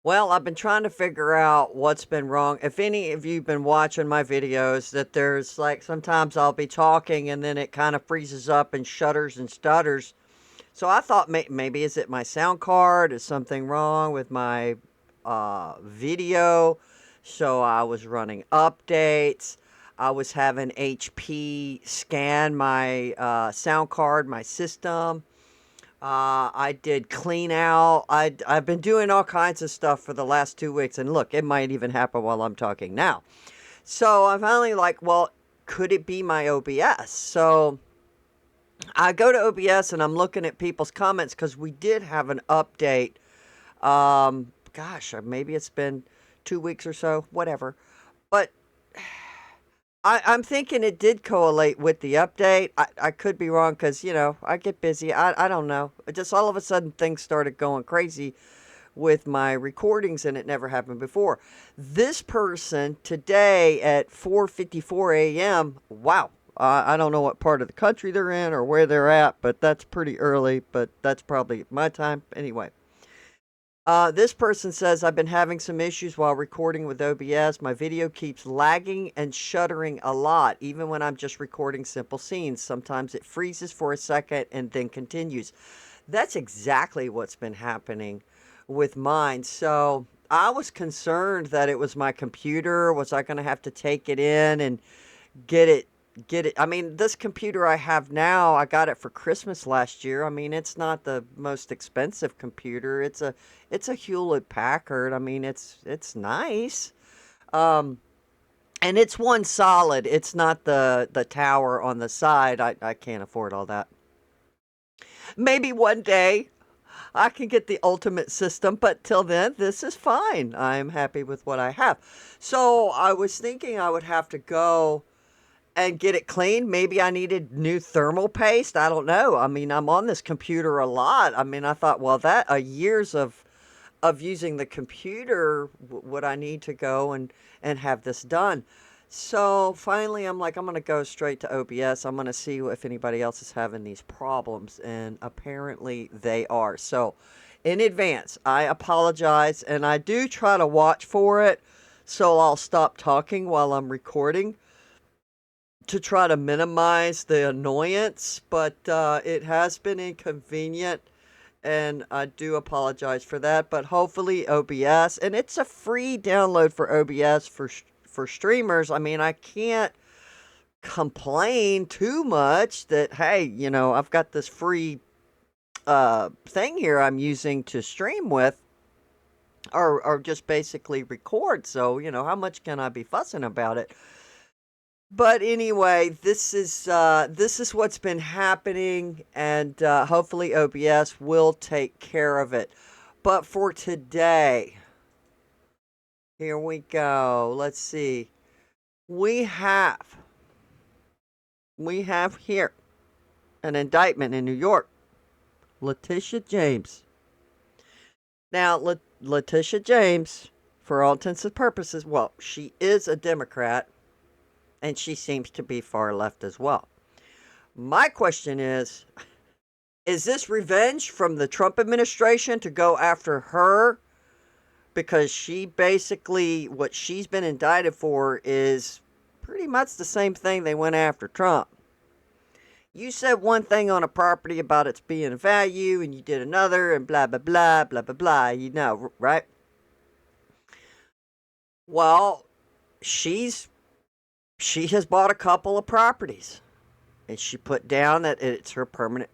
Well, I've been trying to figure out what's been wrong. If any of you've been watching my videos, that there's like sometimes I'll be talking and then it kind of freezes up and shudders and stutters. So I thought maybe is it my sound card? Is something wrong with my video? So I was running updates. I was having HP scan my sound card, my system. I did clean out. I've been doing all kinds of stuff for the last 2 weeks, and look, it might even happen while I'm talking now. So I'm finally like, well, could it be my OBS? So I go to OBS and I'm looking at people's comments because we did have an update. Gosh, maybe it's been 2 weeks or so, whatever. But I'm thinking it did correlate with the update. I could be wrong because, I get busy. I don't know. Just all of a sudden things started going crazy with my recordings and it never happened before. This person today at 4:54 a.m., wow. I don't know what part of the country they're in or where they're at, but that's pretty early, but that's probably my time. Anyway, this person says, I've been having some issues while recording with OBS. My video keeps lagging and shuddering a lot, even when I'm just recording simple scenes. Sometimes it freezes for a second and then continues. That's exactly what's been happening with mine. So I was concerned that it was my computer. Was I going to have to take it in and get it I mean, this computer I have now, I got it for Christmas last year. I mean, it's not the most expensive computer. It's a Hewlett Packard. I mean, it's nice. Um and it's one solid. It's not the tower on the side. I can't afford all that. Maybe one day I can get the ultimate system, but till then, this is fine. I'm happy with what I have. So I was thinking I would have to go and get it cleaned. Maybe I needed new thermal paste. I don't know. I mean, I'm on this computer a lot. I mean, I thought, well, that years of using the computer, would I need to go and have this done? So finally, I'm like, I'm going to go straight to OBS. I'm going to see if anybody else is having these problems. And apparently they are. So in advance, I apologize. And I do try to watch for it. So I'll stop talking while I'm recording to try to minimize the annoyance, but it has been inconvenient, and I do apologize for that. But hopefully, OBS, and it's a free download for OBS for streamers. I mean, I can't complain too much that hey, I've got this free thing here I'm using to stream with. Or just basically record. So, how much can I be fussing about it? But anyway, this is what's been happening, and hopefully OBS will take care of it. But for today, here we go. Let's see. We have we have here an indictment in New York. Letitia James. Now, Letitia James, for all intents and purposes, well, she is a Democrat, and she seems to be far left as well. My question is this revenge from the Trump administration to go after her? Because she basically, what she's been indicted for is pretty much the same thing they went after Trump. You said one thing on a property about its being a value, and you did another, and blah, blah, blah, blah, blah, blah, right? Well, she has bought a couple of properties, and she put down that it's her permanent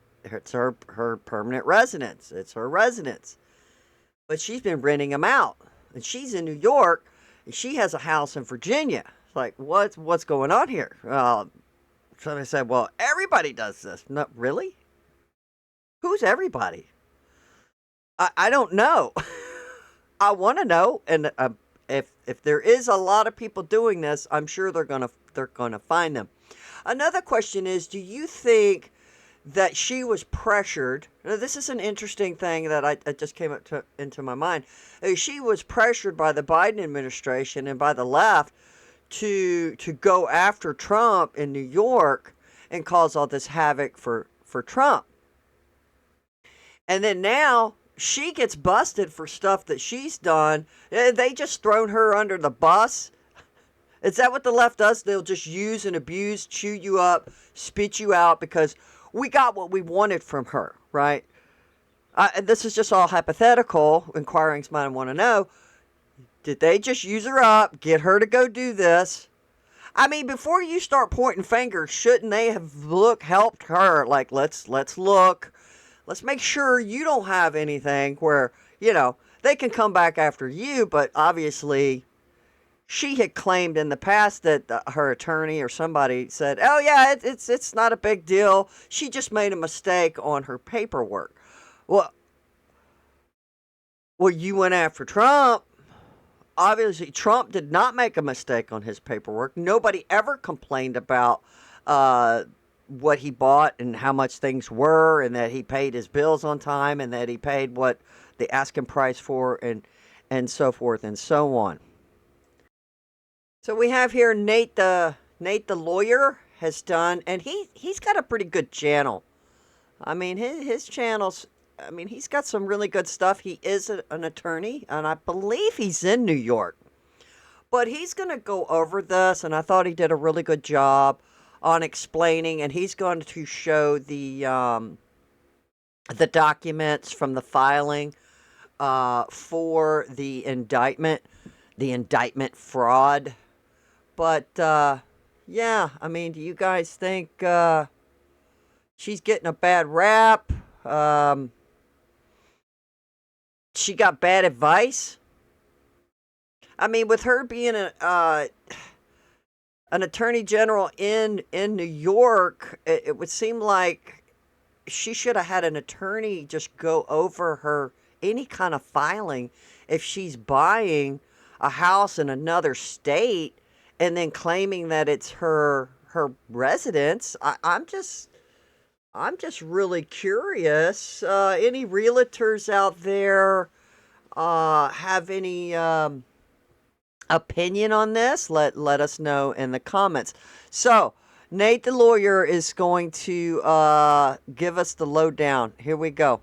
residence. It's her residence. But she's been renting them out. And she's in New York, and she has a house in Virginia. It's like, what's going on here? Somebody said, well, everybody does this. No, really? Who's everybody? I don't know. I want to know, and if there is a lot of people doing this, I'm sure they're gonna find them. Another question is, do you think that she was pressured? Now, this is an interesting thing that I just came into my mind. She was pressured by the Biden administration and by the left to go after Trump in New York and cause all this havoc for Trump. And then now she gets busted for stuff that she's done. They just thrown her under the bus. Is that what the left does? They'll just use and abuse, chew you up, spit you out because we got what we wanted from her, right? This is just all hypothetical. Inquiring's mind want to know, did they just use her up, get her to go do this? I mean, before you start pointing fingers, shouldn't they have helped her? Like, let's look. Let's make sure you don't have anything where, they can come back after you, but obviously she had claimed in the past that her attorney or somebody said, oh yeah, it's not a big deal. She just made a mistake on her paperwork. Well, you went after Trump. Obviously, Trump did not make a mistake on his paperwork. Nobody ever complained about what he bought and how much things were, and that he paid his bills on time, and that he paid what the asking price for, and so forth and so on. So we have here Nate the lawyer has done, and he's got a pretty good channel. I mean, his channel's, I mean, he's got some really good stuff. He is an attorney, and I believe he's in New York. But he's going to go over this, and I thought he did a really good job on explaining, and he's going to show the documents from the filing for the indictment fraud. But, yeah, I mean, do you guys think she's getting a bad rap? She got bad advice? I mean, with her being an attorney general in New York, it would seem like she should have had an attorney just go over her any kind of filing if she's buying a house in another state and then claiming that it's her residence. I'm just really curious. Any realtors out there have any opinion on this? Let us know in the comments. So Nate the lawyer is going to give us the lowdown. Here we go.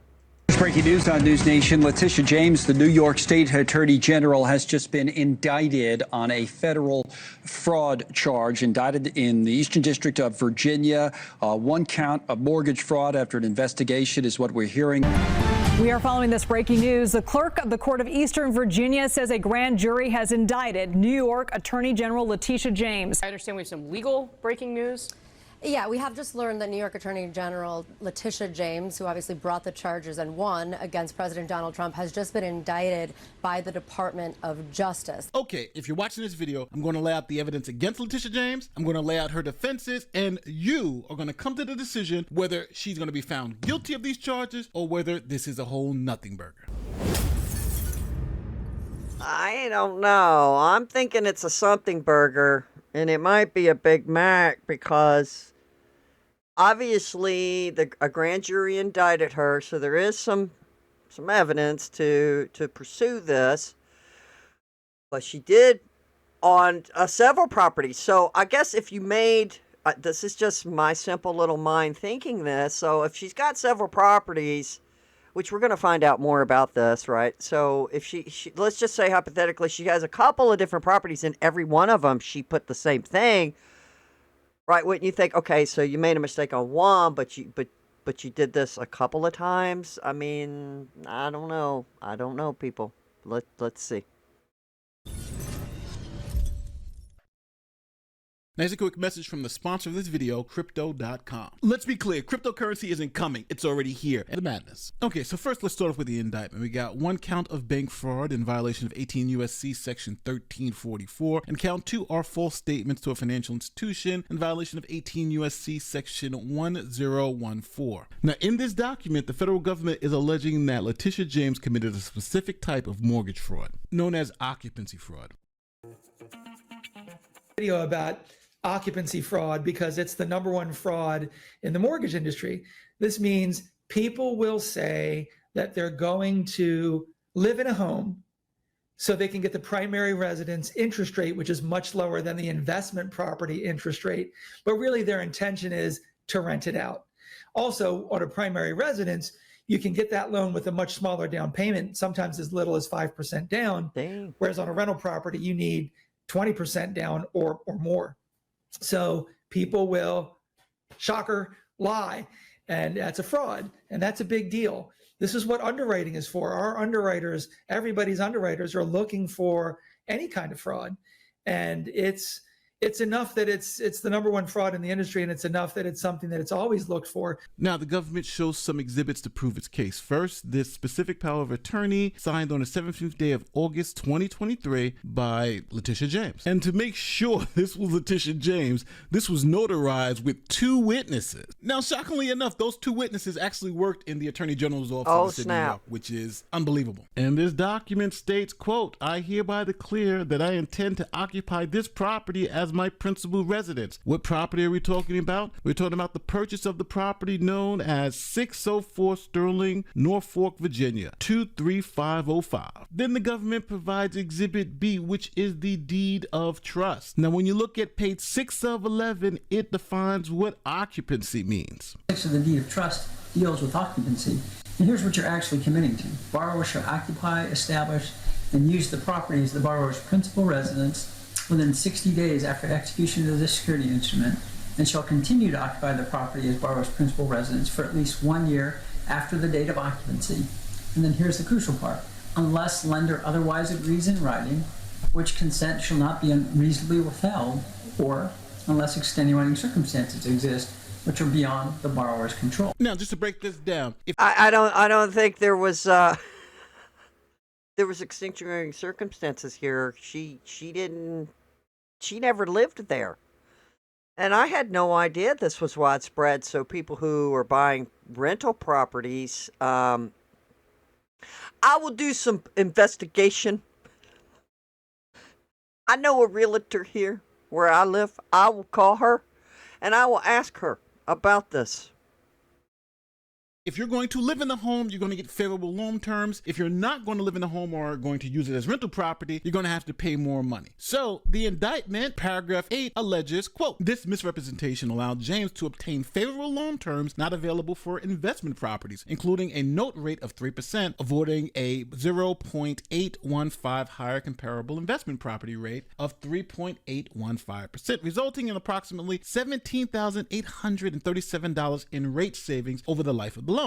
Breaking news on News Nation. Letitia James, the New York State Attorney General, has just been indicted on a federal fraud charge, indicted in the Eastern District of Virginia. One count of mortgage fraud after an investigation is what we're hearing. We are following this breaking news. The clerk of the Court of Eastern Virginia says a grand jury has indicted New York Attorney General Letitia James. I understand we have some legal breaking news. Yeah, we have just learned that New York Attorney General Letitia James, who obviously brought the charges and won against President Donald Trump, has just been indicted by the Department of Justice. Okay, if you're watching this video, I'm going to lay out the evidence against Letitia James. I'm going to lay out her defenses, and you are going to come to the decision whether she's going to be found guilty of these charges or whether this is a whole nothing burger. I don't know. I'm thinking it's a something burger, and it might be a Big Mac because obviously a grand jury indicted her, so there is some evidence to pursue this. But she did on several properties. So I guess if you made this is just my simple little mind thinking this. So if she's got several properties, which we're going to find out more about this, right? So if she let's just say hypothetically she has a couple of different properties and every one of them she put the same thing, right? Wouldn't you think, okay, so you made a mistake on one, but you did this a couple of times? I mean, I don't know, people. Let's see. Now, here's a quick message from the sponsor of this video, Crypto.com. Let's be clear, cryptocurrency isn't coming. It's already here. And the madness. Okay, so first let's start off with the indictment. We got one count of bank fraud in violation of 18 U.S.C. Section 1344, and count 2 are false statements to a financial institution in violation of 18 U.S.C. Section 1014. Now, in this document, the federal government is alleging that Letitia James committed a specific type of mortgage fraud, known as occupancy fraud. Video about occupancy fraud because it's the number one fraud in the mortgage industry. This means people will say that they're going to live in a home so they can get the primary residence interest rate, which is much lower than the investment property interest rate. But really their intention is to rent it out. Also, on a primary residence, you can get that loan with a much smaller down payment, sometimes as little as 5% down. Dang. Whereas on a rental property, you need 20% down or more. So people will, shocker, lie. And that's a fraud. And that's a big deal. This is what underwriting is for. Our underwriters, everybody's underwriters are looking for any kind of fraud. And it's enough that it's the number one fraud in the industry, and it's enough that it's something that it's always looked for. Now, the government shows some exhibits to prove its case. First, this specific power of attorney signed on the 17th day of August 2023 by Letitia James. And to make sure this was Letitia James, this was notarized with 2 witnesses. Now, shockingly enough, those 2 witnesses actually worked in the Attorney General's office of the city of New York, which is unbelievable. And this document states, quote, "I hereby declare that I intend to occupy this property as my principal residence." What property are we talking about? We're talking about the purchase of the property known as 604 Sterling, Norfolk, Virginia, 23505. Then the government provides Exhibit B, which is the deed of trust. Now, when you look at page 6 of 11, it defines what occupancy means. 6 of the deed of trust deals with occupancy. And here's what you're actually committing to. Borrower shall occupy, establish, and use the property as the borrower's principal residence within 60 days after execution of this security instrument, and shall continue to occupy the property as borrower's principal residence for at least 1 year after the date of occupancy. And then here's the crucial part. Unless lender otherwise agrees in writing, which consent shall not be unreasonably withheld, or unless extenuating circumstances exist which are beyond the borrower's control. Now, just to break this down, if I don't think there was extenuating circumstances here. She never lived there. And I had no idea this was widespread. So people who are buying rental properties, I will do some investigation. I know a realtor here where I live. I will call her and I will ask her about this. If you're going to live in the home, you're going to get favorable loan terms. If you're not going to live in the home or are going to use it as rental property, you're going to have to pay more money. So the indictment, paragraph 8, alleges, quote, "This misrepresentation allowed James to obtain favorable loan terms not available for investment properties, including a note rate of 3%, avoiding a 0.815 higher comparable investment property rate of 3.815%, resulting in approximately $17,837 in rate savings over the life of the loan.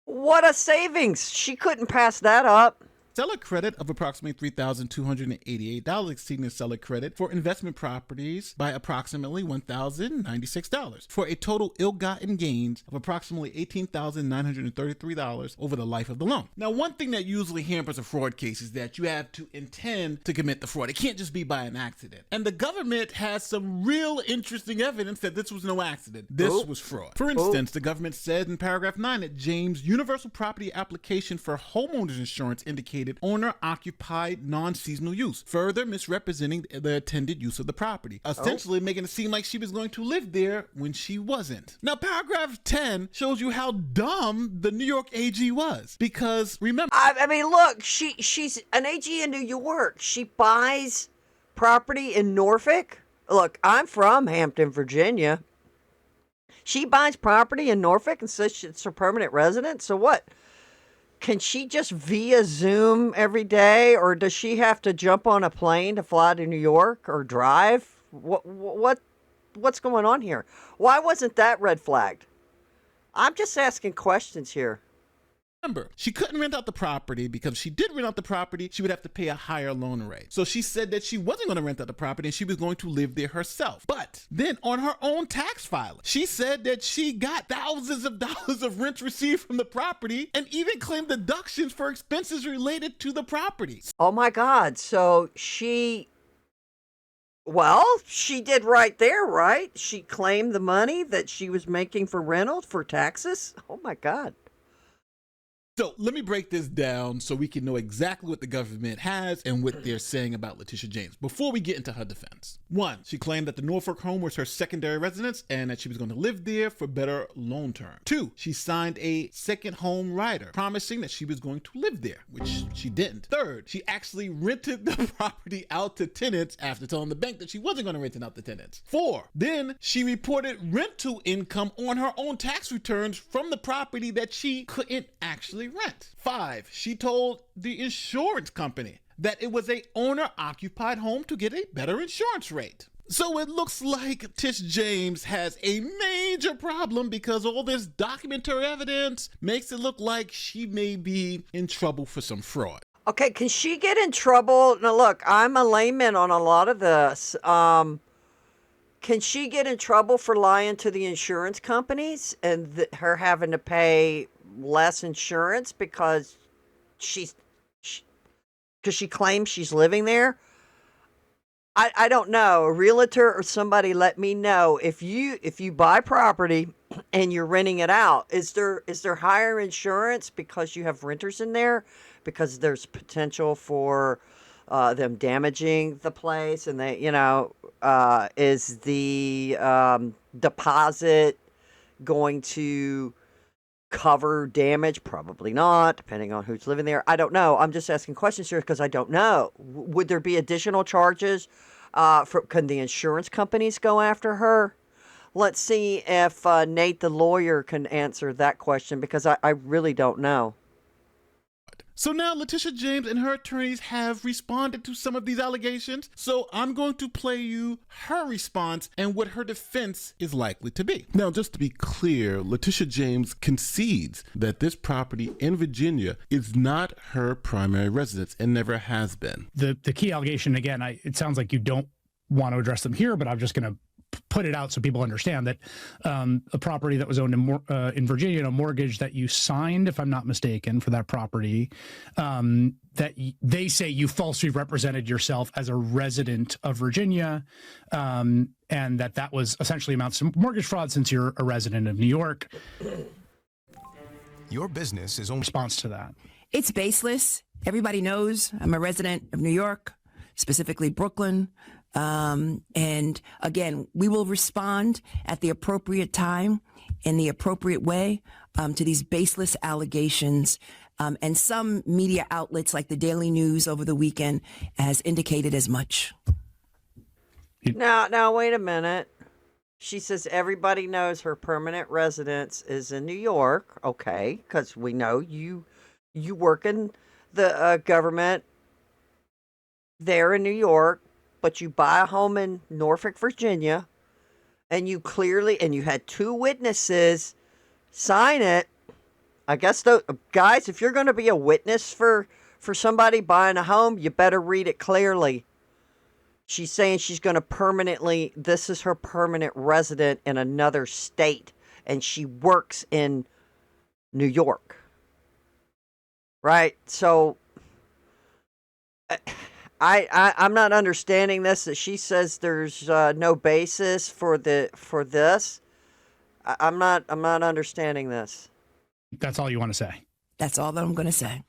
What a savings! She couldn't pass that up. Seller credit of approximately $3,288, exceeding the seller credit for investment properties by approximately $1,096, for a total ill-gotten gains of approximately $18,933 over the life of the loan. Now, one thing that usually hampers a fraud case is that you have to intend to commit the fraud. It can't just be by an accident. And the government has some real interesting evidence that this was no accident. This was fraud. For instance, the government said in paragraph 9 that James' universal property application for homeowners insurance indicated owner-occupied non-seasonal use, further misrepresenting the intended use of the property, essentially making it seem like she was going to live there when she wasn't. Now, paragraph 10 shows you how dumb the New York AG was, because remember... I mean, look, she's an AG in New York. She buys property in Norfolk. Look, I'm from Hampton, Virginia. She buys property in Norfolk and says it's her permanent residence. So what? Can she just via Zoom every day, or does she have to jump on a plane to fly to New York or drive? What's going on here? Why wasn't that red flagged? I'm just asking questions here. Remember, she couldn't rent out the property because if she did rent out the property, she would have to pay a higher loan rate. So she said that she wasn't going to rent out the property and she was going to live there herself. But then on her own tax filing, she said that she got thousands of dollars of rent received from the property and even claimed deductions for expenses related to the property. Oh my God. So she did right there, right? She claimed the money that she was making for rental for taxes. Oh my God. So let me break this down so we can know exactly what the government has and what they're saying about Letitia James before we get into her defense. 1, she claimed that the Norfolk home was her secondary residence and that she was going to live there for better loan term. 2, she signed a second home rider promising that she was going to live there, which she didn't. 3rd, she actually rented the property out to tenants after telling the bank that she wasn't going to rent it out to tenants. 4, then she reported rental income on her own tax returns from the property that she couldn't actually rent. 5, she told the insurance company that it was a owner-occupied home to get a better insurance rate. So it looks like Tish James has a major problem because all this documentary evidence makes it look like she may be in trouble for some fraud. Okay, can she get in trouble? Now, look, I'm a layman on a lot of this. Can she get in trouble for lying to the insurance companies and her having to pay less insurance because she claims she's living there? I don't know. A realtor or somebody let me know if you buy property and you're renting it out, is there higher insurance because you have renters in there, because there's potential for them damaging the place, and they, is the deposit going to cover damage? Probably not, depending on who's living there. I don't know. I'm just asking questions here because I don't know. Would there be additional charges? Can the insurance companies go after her? Let's see if Nate the lawyer can answer that question, because I really don't know. So now Letitia James and her attorneys have responded to some of these allegations. So I'm going to play you her response and what her defense is likely to be. Now, just to be clear, Letitia James concedes that this property in Virginia is not her primary residence and never has been. The key allegation, again, it sounds like you don't want to address them here, but I'm just going to put it out so people understand that a property that was owned in Virginia, and a mortgage that you signed, if I'm not mistaken, for that property, that they say you falsely represented yourself as a resident of Virginia, and that was essentially amounts to mortgage fraud since you're a resident of New York. Your business is on response to that. It's baseless. Everybody knows I'm a resident of New York, specifically Brooklyn. And again, we will respond at the appropriate time in the appropriate way to these baseless allegations. And some media outlets like the Daily News over the weekend has indicated as much. Now, wait a minute. She says everybody knows her permanent residence is in New York. Okay, because we know you work in the government there in New York. But you buy a home in Norfolk, Virginia, and you had 2 witnesses sign it. I guess, guys, if you're going to be a witness for somebody buying a home, you better read it clearly. She's saying she's going to this is her permanent resident in another state, and she works in New York. Right? So I'm not understanding this, that she says there's no basis for this. I'm not understanding this. That's all you want to say? That's all that I'm going to say.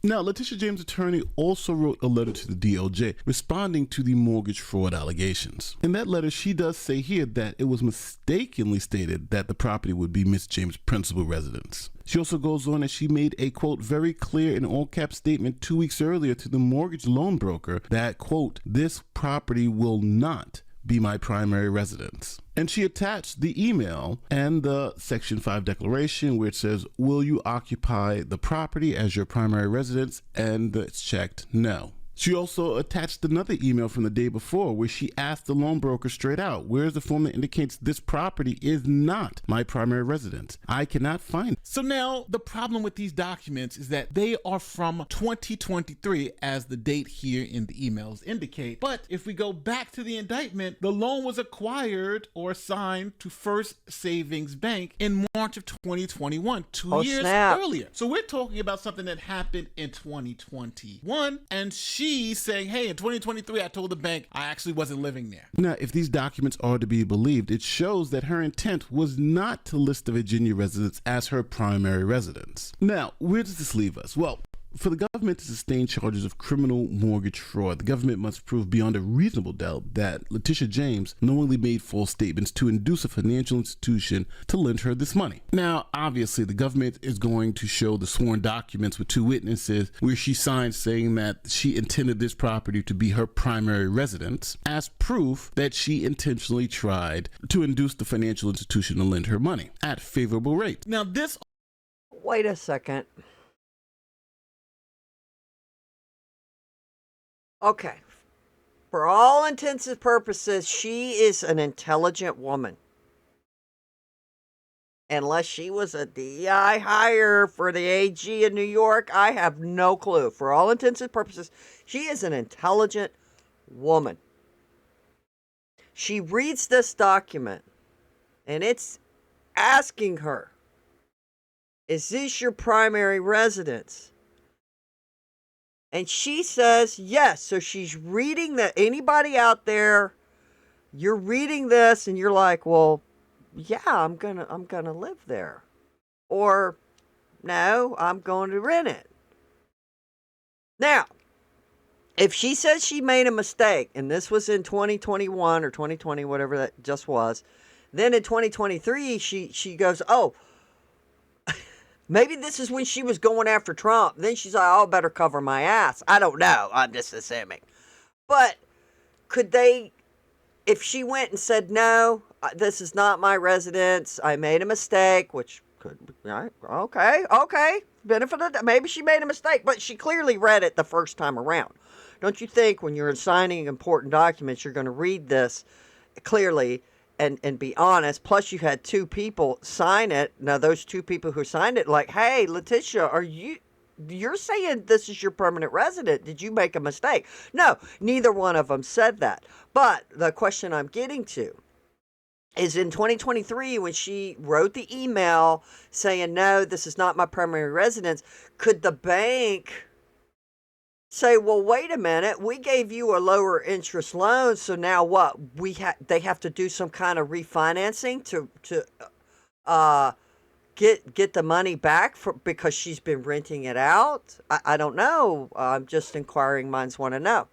Now, Letitia James' attorney also wrote a letter to the DOJ responding to the mortgage fraud allegations. In that letter, she does say here that it was mistakenly stated that the property would be Miss James' principal residence. She also goes on that she made a, quote, very clear and all caps statement 2 weeks earlier to the mortgage loan broker that, quote, this property will not be my primary residence. And she attached the email and the Section 5 declaration where it says, will you occupy the property as your primary residence? And it's checked no. She also attached another email from the day before where she asked the loan broker straight out, where's the form that indicates this property is not my primary residence? I cannot find it. So now the problem with these documents is that they are from 2023 as the date here in the emails indicate. But if we go back to the indictment, the loan was acquired or assigned to First Savings Bank in March of 2021, 2 years earlier. So we're talking about something that happened in 2021, and she she's saying, hey, in 2023, I told the bank I actually wasn't living there. Now, if these documents are to be believed, it shows that her intent was not to list the Virginia residence as her primary residence. Now, where does this leave us? Well, for the government to sustain charges of criminal mortgage fraud, the government must prove beyond a reasonable doubt that Letitia James knowingly made false statements to induce a financial institution to lend her this money. Now, obviously, the government is going to show the sworn documents with 2 witnesses where she signed saying that she intended this property to be her primary residence as proof that she intentionally tried to induce the financial institution to lend her money at favorable rates. Now, this... Wait a second. Okay. For all intents and purposes, she is an intelligent woman. Unless she was a DI hire for the AG in New York, I have no clue. For all intents and purposes, she is an intelligent woman. She reads this document, and it's asking her, is this your primary residence? And she says yes. So she's reading that. Anybody out there, you're reading this and you're like, well, yeah, I'm gonna live there. Or no, I'm going to rent it. Now, if she says she made a mistake, and this was in 2021 or 2020, whatever that just was, then in 2023, she goes, oh, maybe this is when she was going after Trump. Then she's like, oh, I better cover my ass. I don't know. I'm just assuming. But could they, if she went and said, no, this is not my residence, I made a mistake, which could, right? Okay. Benefit of, maybe she made a mistake, but she clearly read it the first time around. Don't you think when you're signing important documents, you're going to read this clearly and be honest? Plus, you had 2 people sign it. Now, those 2 people who signed it, like, hey, Letitia, you're saying this is your permanent resident. Did you make a mistake? No, neither one of them said that. But the question I'm getting to is in 2023, when she wrote the email saying, no, this is not my primary residence, could the bank say, well, wait a minute, we gave you a lower interest loan, so now what? They have to do some kind of refinancing to get the money back because she's been renting it out. I don't know. I'm just inquiring minds want to know.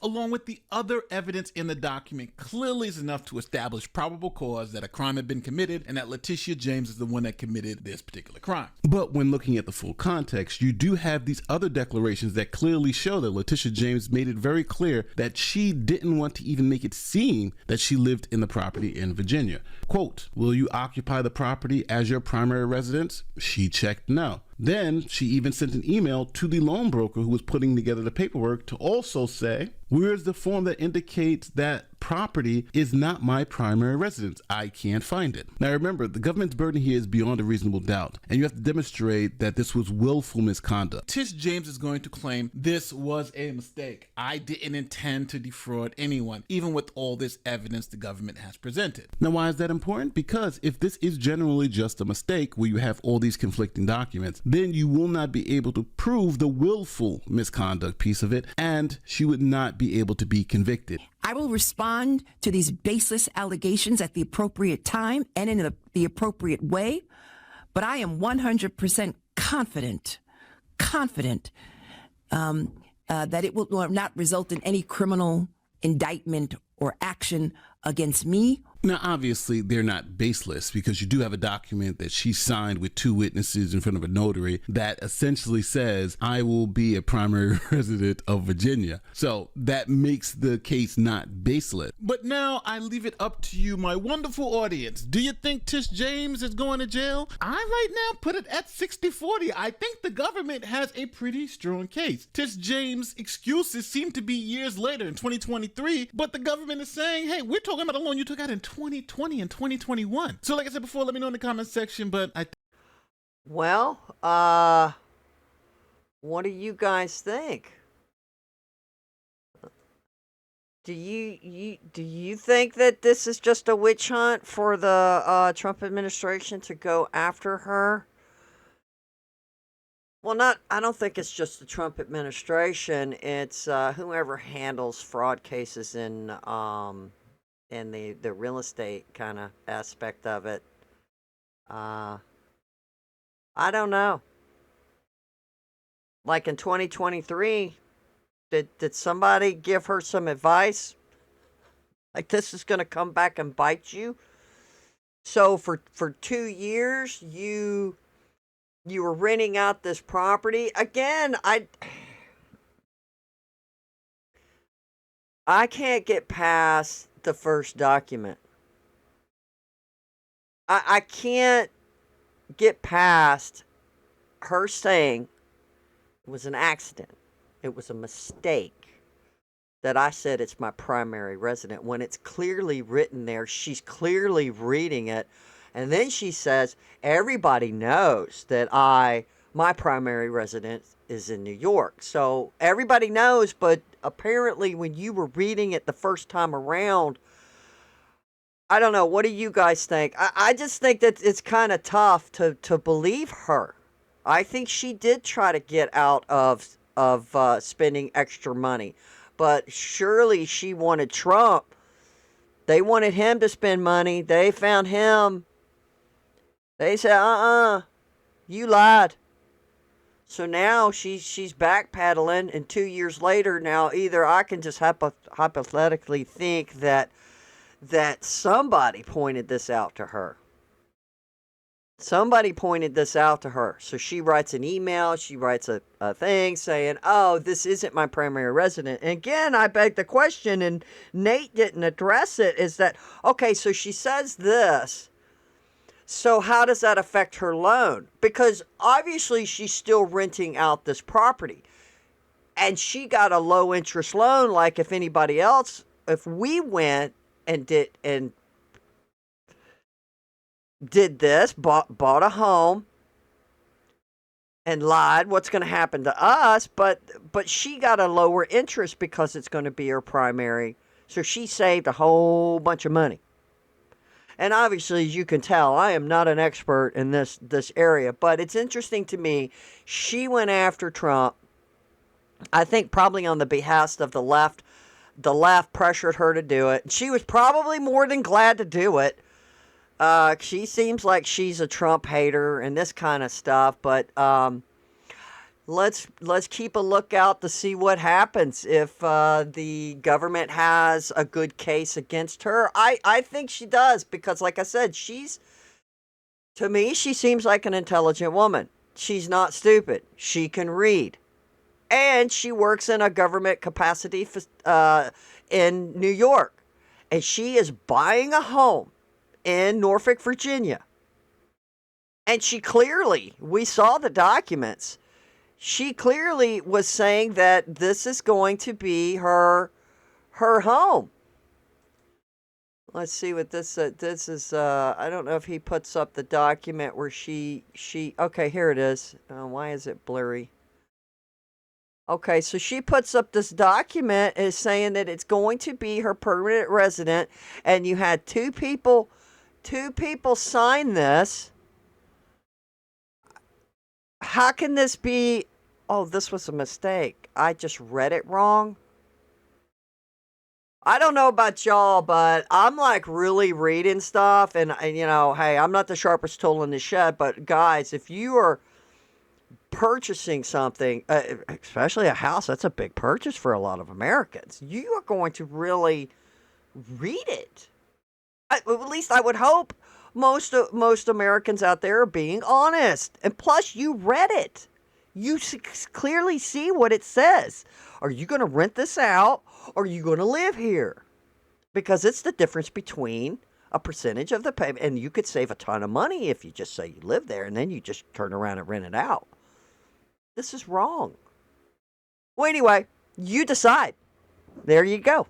Along with the other evidence in the document, clearly is enough to establish probable cause that a crime had been committed and that Letitia James is the one that committed this particular crime. But when looking at the full context, you do have these other declarations that clearly show that Letitia James made it very clear that she didn't want to even make it seem that she lived in the property in Virginia. Quote, will you occupy the property as your primary residence? She checked no. Then she even sent an email to the loan broker who was putting together the paperwork to also say, where's the form that indicates that property is not my primary residence? I can't find it. Now remember, the government's burden here is beyond a reasonable doubt, and you have to demonstrate that this was willful misconduct. Tish James is going to claim this was a mistake. I didn't intend to defraud anyone, even with all this evidence the government has presented. Now why is that important? Because if this is generally just a mistake where you have all these conflicting documents, then you will not be able to prove the willful misconduct piece of it, and she would not be able to be convicted. I will respond to these baseless allegations at the appropriate time and in the appropriate way, but I am 100% confident that it will not result in any criminal indictment or action against me. Now, obviously, they're not baseless because you do have a document that she signed with 2 witnesses in front of a notary that essentially says, I will be a primary resident of Virginia. So that makes the case not baseless. But now I leave it up to you, my wonderful audience. Do you think Tish James is going to jail? I right now put it at 60-40. I think the government has a pretty strong case. Tish James' excuses seem to be years later in 2023, but the government is saying, hey, we're talking about a loan you took out in 2020 and 2021. So like I said before, let me know in the comments section, but Well, what do you guys think? Do you think that this is just a witch hunt for the Trump administration to go after her? Well, not. I don't think it's just the Trump administration. It's whoever handles fraud cases in the real estate kind of aspect of it. Uh, I don't know. Like in 2023, did somebody give her some advice? Like this is going to come back and bite you. So for 2 years, you were renting out this property again. I can't get past the first document. I can't get past her saying it was an accident. It was a mistake that I said it's my primary resident when it's clearly written there. She's clearly reading it. And then she says, everybody knows that my primary residence is in New York. So everybody knows, but apparently when you were reading it the first time around, I don't know. What do you guys think? I just think that it's kind of tough to believe her. I think she did try to get out of spending extra money, but surely she wanted Trump. They wanted him to spend money. They found him. They said, you lied. So now she's backpedaling, and 2 years later, now either I can just hypothetically think that somebody pointed this out to her. Somebody pointed this out to her. So she writes an email, she writes a thing saying, oh, this isn't my primary resident. And again, I beg the question, and Nate didn't address it, is that, okay, so she says this. So how does that affect her loan? Because obviously she's still renting out this property. And she got a low interest loan, like if anybody else, if we went and did this, bought a home and lied, what's going to happen to us? But she got a lower interest because it's going to be her primary. So she saved a whole bunch of money. And obviously, as you can tell, I am not an expert in this area, but it's interesting to me. She went after Trump, I think probably on the behest of the left. The left pressured her to do it. She was probably more than glad to do it. She seems like she's a Trump hater and this kind of stuff, but let's keep a lookout to see what happens if the government has a good case against her. I think she does because, like I said, to me, she seems like an intelligent woman. She's not stupid. She can read. And she works in a government capacity in New York. And she is buying a home in Norfolk, Virginia. And we saw the documents. She clearly was saying that this is going to be her home. Let's see what this is. I don't know if he puts up the document where she. Okay, here it is. Why is it blurry? Okay, so she puts up this document is saying that it's going to be her permanent resident, and you had two people sign this. How can this be? Oh, this was a mistake. I just read it wrong. I don't know about y'all, but I'm like really reading stuff, and you know, hey, I'm not the sharpest tool in the shed, but guys, if you are purchasing something, especially a house, that's a big purchase for a lot of Americans. You are going to really read it. At least I would hope most Americans out there are being honest. And plus, you read it. You clearly see what it says. Are you going to rent this out, or are you going to live here? Because it's the difference between a percentage of the payment, and you could save a ton of money if you just say you live there, and then you just turn around and rent it out. This is wrong. Well, anyway, you decide. There you go.